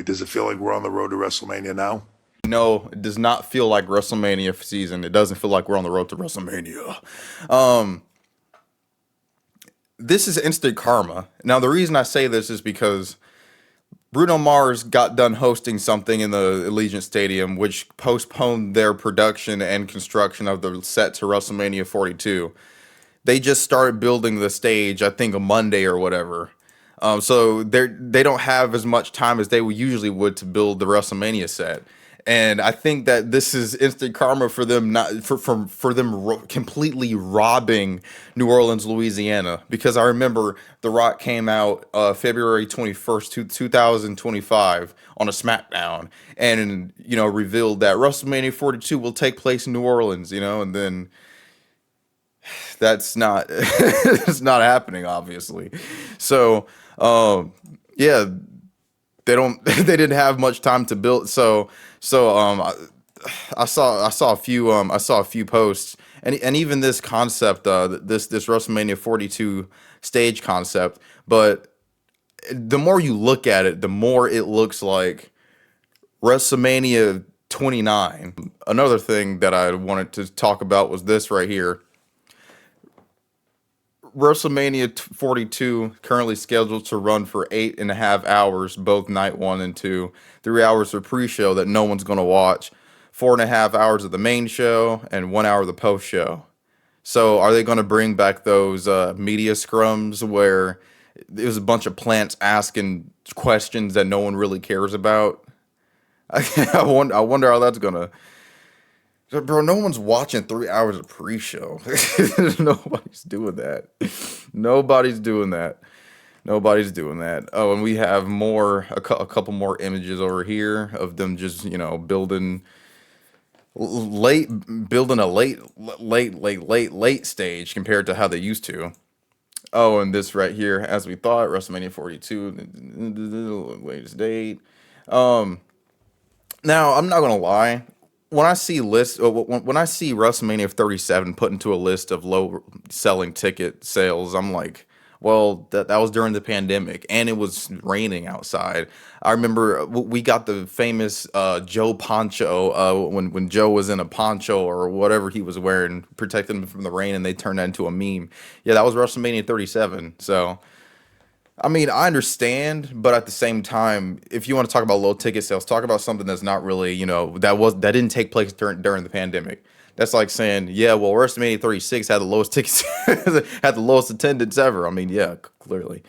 lately. Does it feel like we're on the road to WrestleMania now? No, it does not feel like WrestleMania season. It doesn't feel like we're on the road to WrestleMania. Um, this is instant karma. Now, the reason I say this is because Bruno Mars got done hosting something in the Allegiant Stadium, which postponed their production and construction of the set to WrestleMania 42. They just started building the stage, I think, a Monday or whatever. So they don't have as much time as they usually would to build the WrestleMania set. And I think that this is instant karma for them, not for them completely robbing New Orleans, Louisiana. Because I remember The Rock came out February 21st, 2025 on a SmackDown, and revealed that WrestleMania 42 will take place in New Orleans. And then that's not it's not happening, obviously. So yeah, they didn't have much time to build. I saw a few posts, and even this concept, this WrestleMania 42 stage concept. But the more you look at it, the more it looks like WrestleMania 29. Another thing that I wanted to talk about was this right here. WrestleMania 42 currently scheduled to run for 8.5 hours, both night 1 and 2. 3 hours for pre-show that no one's gonna watch. 4.5 hours of the main show and 1 hour of the post-show. So are they gonna bring back those media scrums where it was a bunch of plants asking questions that no one really cares about? I wonder how that's gonna. Bro, no one's watching 3 hours of pre-show. Nobody's doing that. Nobody's doing that. Nobody's doing that. Oh, and we have a couple more images over here of them just, building a late stage compared to how they used to. Oh, and this right here, as we thought, WrestleMania 42, latest date. Now, I'm not gonna lie. When I see when I see WrestleMania 37 put into a list of low selling ticket sales, I'm like, well, that was during the pandemic and it was raining outside. I remember we got the famous Joe poncho when Joe was in a poncho or whatever he was wearing, protecting him from the rain, and they turned that into a meme. Yeah, that was WrestleMania 37. So I mean, I understand, but at the same time, if you want to talk about low ticket sales, talk about something that's not really, that didn't take place during the pandemic. That's like saying, yeah, well, WrestleMania 36 had the lowest tickets, had the lowest attendance ever. I mean, yeah, clearly.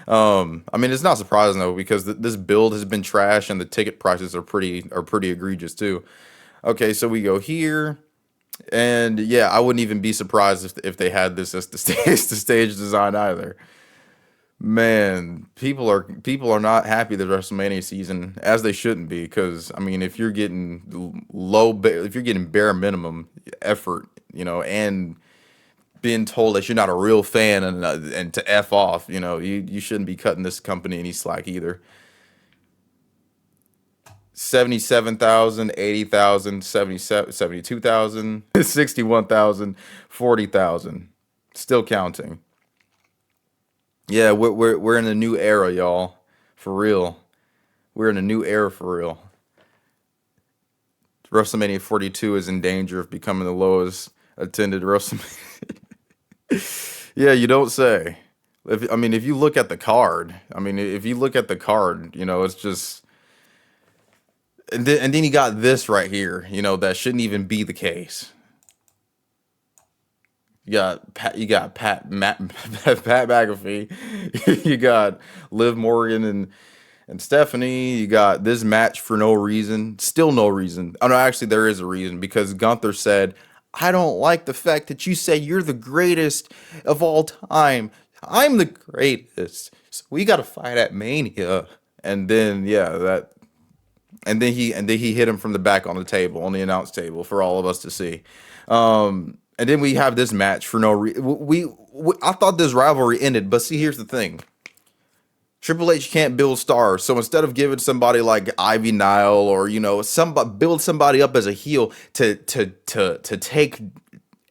I mean, it's not surprising though, because this build has been trash and the ticket prices are pretty egregious too. Okay, so we go here, and yeah, I wouldn't even be surprised if they had this as the stage design either. Man, people are not happy this WrestleMania season, as they shouldn't be, because I mean, if you're getting if you're getting bare minimum effort, and being told that you're not a real fan and to f off, you shouldn't be cutting this company any slack either. 77,000, 80,000, 77, 72,000, 61,000, 40,000, still counting. Yeah, we're in a new era, y'all. For real. We're in a new era for real. WrestleMania 42 is in danger of becoming the lowest attended WrestleMania. Yeah, you don't say. If you look at the card, it's just, and then you got this right here, that shouldn't even be the case. You got Pat McAfee. You got Liv Morgan and Stephanie. You got this match for no reason. Still no reason. Oh no, actually there is a reason, because Gunther said, "I don't like the fact that you say you're the greatest of all time. I'm the greatest. So we got to fight at Mania." And then he hit him from the back on the table, on the announce table, for all of us to see. And then we have this match for no reason. I thought this rivalry ended, but see, here's the thing. Triple H can't build stars, so instead of giving somebody like Ivy Nile or build somebody up as a heel to take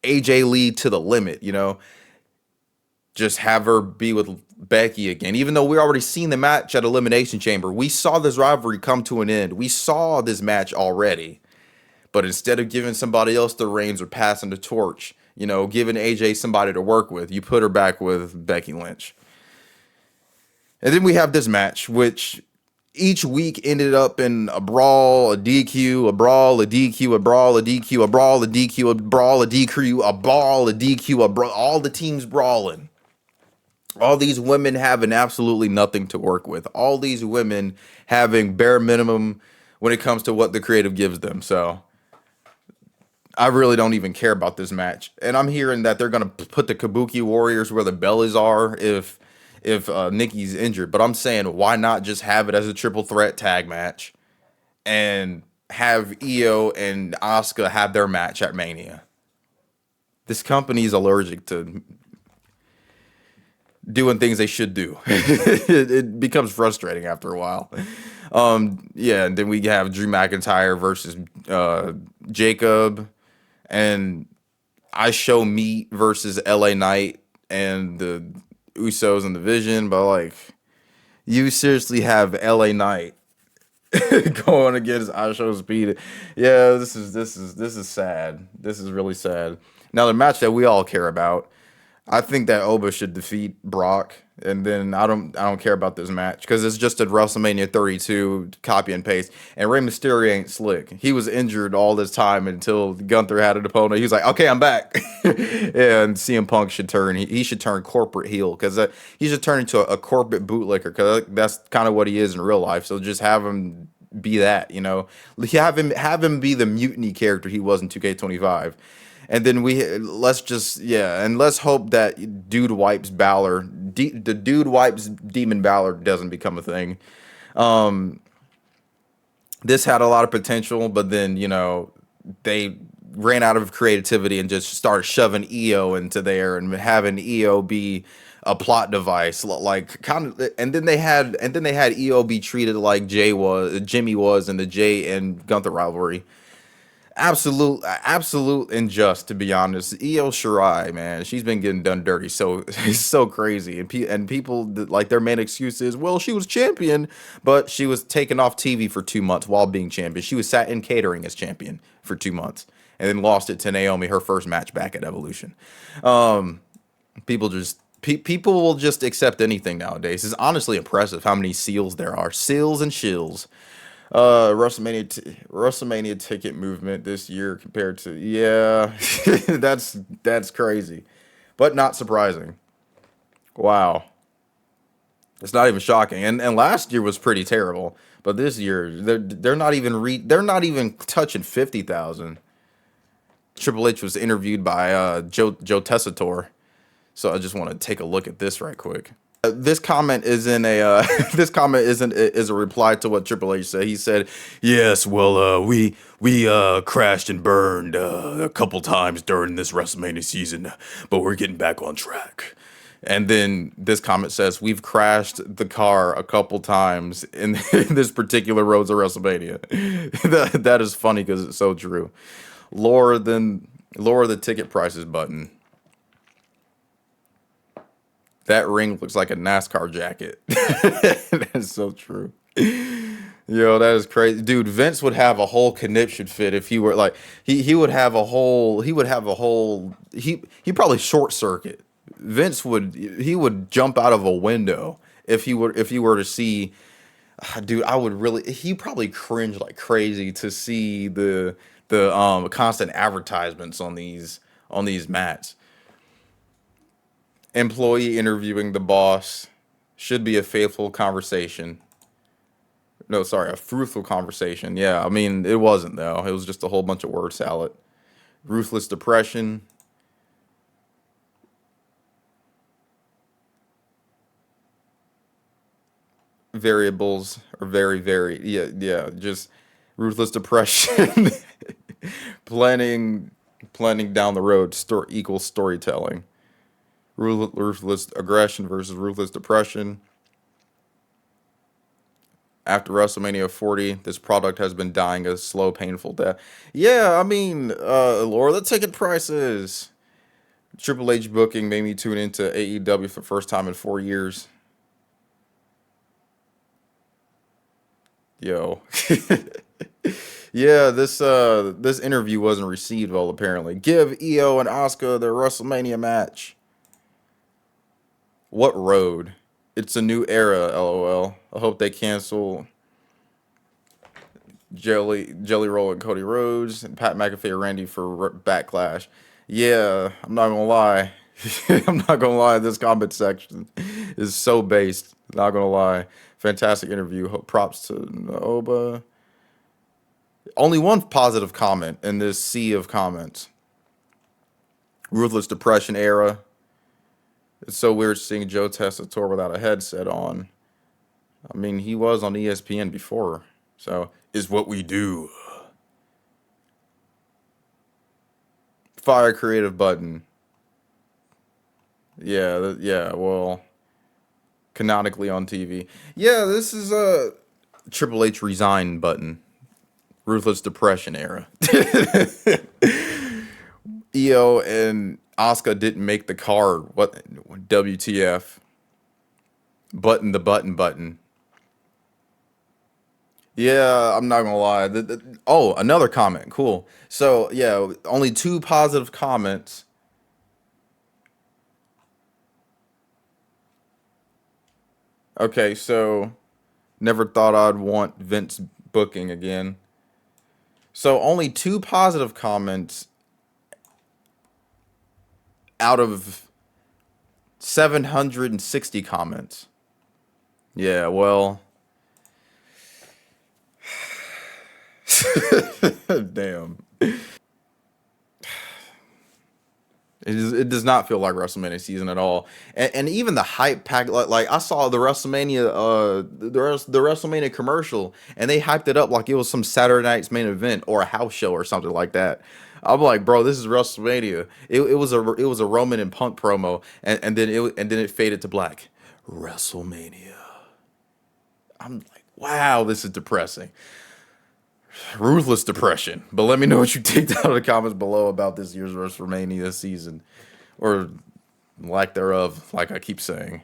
AJ Lee to the limit, Just have her be with Becky again. Even though we already seen the match at Elimination Chamber, we saw this rivalry come to an end. We saw this match already. But instead of giving somebody else the reins or passing the torch, giving AJ somebody to work with, you put her back with Becky Lynch. And then we have this match, which each week ended up in a brawl, a DQ, a brawl, a DQ, a brawl, a DQ, a brawl, a DQ, a brawl, a DQ, a brawl, a DQ, a brawl, all the teams brawling. All these women having absolutely nothing to work with. All these women having bare minimum when it comes to what the creative gives them. So I really don't even care about this match. And I'm hearing that they're going to put the Kabuki Warriors where the bellies are if Nikki's injured. But I'm saying, why not just have it as a triple threat tag match and have Io and Asuka have their match at Mania? This company's allergic to doing things they should do. It becomes frustrating after a while. Yeah, and then we have Drew McIntyre versus Jacob, and I Show Meat versus LA Knight and the Usos and the Vision. But like, you seriously have LA Knight going against I Show Speed? Yeah, this is sad. This is really sad. Now the match that we all care about, I think that Oba should defeat Brock, and then I don't care about this match because it's just a WrestleMania 32 copy and paste. And Rey Mysterio ain't slick. He was injured all this time until Gunther had an opponent. He was like, "Okay, I'm back." And CM Punk should turn. He should turn corporate heel because he should turn into a corporate bootlicker because that's kind of what he is in real life. So just have him be that, have him be the mutiny character he was in 2K25. And then let's hope that Dude Wipes Balor, the Dude Wipes Demon Balor doesn't become a thing. This had a lot of potential, but then, they ran out of creativity and just started shoving EO into there and having EO be a plot device, like kind of, and then they had EO be treated like Jimmy was in the Jay and Gunther rivalry. Absolute unjust, to be honest. Io Shirai, man, she's been getting done dirty, so it's so crazy. And people like their main excuse is, well, she was champion, but she was taken off TV for 2 months while being champion. She was sat in catering as champion for 2 months, and then lost it to Naomi, her first match back at Evolution. People will just accept anything nowadays. It's honestly impressive how many seals there are, seals and shills. WrestleMania ticket movement this year compared to that's crazy, but not surprising. Wow, it's not even shocking. And last year was pretty terrible, but this year they're not even touching 50,000. Triple H was interviewed by Joe Tessitore, so I just want to take a look at this right quick. This comment is a reply to what Triple H said. He said, "Yes, well, we crashed and burned a couple times during this WrestleMania season, but we're getting back on track." And then this comment says, "We've crashed the car a couple times in this particular road to WrestleMania." That is funny because it's so true. Lower the ticket prices button. That ring looks like a NASCAR jacket. That's so true. Yo, that is crazy. Dude, Vince would have a whole conniption fit if he were like he would probably short circuit. Vince would jump out of a window if he were to see, dude, he probably cringe like crazy to see the constant advertisements on these mats. Employee interviewing the boss should be a faithful conversation. No, sorry, a fruitful conversation. Yeah, I mean, it wasn't, though. It was just a whole bunch of word salad. Ruthless depression. Variables are very, yeah, just ruthless depression. Planning down the road equals storytelling. Ruthless aggression versus ruthless depression. After WrestleMania 40, this product has been dying a slow, painful death. Yeah, I mean, Laura, the ticket prices. Triple H booking made me tune into AEW for the first time in 4 years. Yo. Yeah, this interview wasn't received well apparently. Give EO and Asuka their WrestleMania match. What road? It's a new era, LOL. I hope they cancel Jelly Roll and Cody Rhodes and Pat McAfee and Randy for Backlash. Yeah, I'm not gonna lie. I'm not gonna lie. This comment section is so based. Not gonna lie. Fantastic interview. Props to Oba. Only one positive comment in this sea of comments. Ruthless Depression era. It's so weird seeing Joe Tessitore without a headset on. I mean, he was on ESPN before. So, is what we do. Fire creative button. Yeah, yeah, well, canonically on TV. Yeah, this is a Triple H resign button. Ruthless Depression era. EO and Asuka didn't make the card. What? WTF? Button the button. Yeah, I'm not gonna lie. Oh, another comment. Cool. So yeah, only two positive comments. Okay, so never thought I'd want Vince booking again. So only two positive comments out of 760 comments. Yeah, well, damn. It does not feel like WrestleMania season at all, and even the hype pack. Like I saw the WrestleMania, the WrestleMania commercial, and they hyped it up like it was some Saturday night's main event or a house show or something like that. I'm like, bro, this is WrestleMania. It was a Roman and Punk promo, and then it faded to black. WrestleMania. I'm like, wow, this is depressing. Ruthless depression. But let me know what you take down in the comments below about this year's WrestleMania season, or lack thereof, like I keep saying.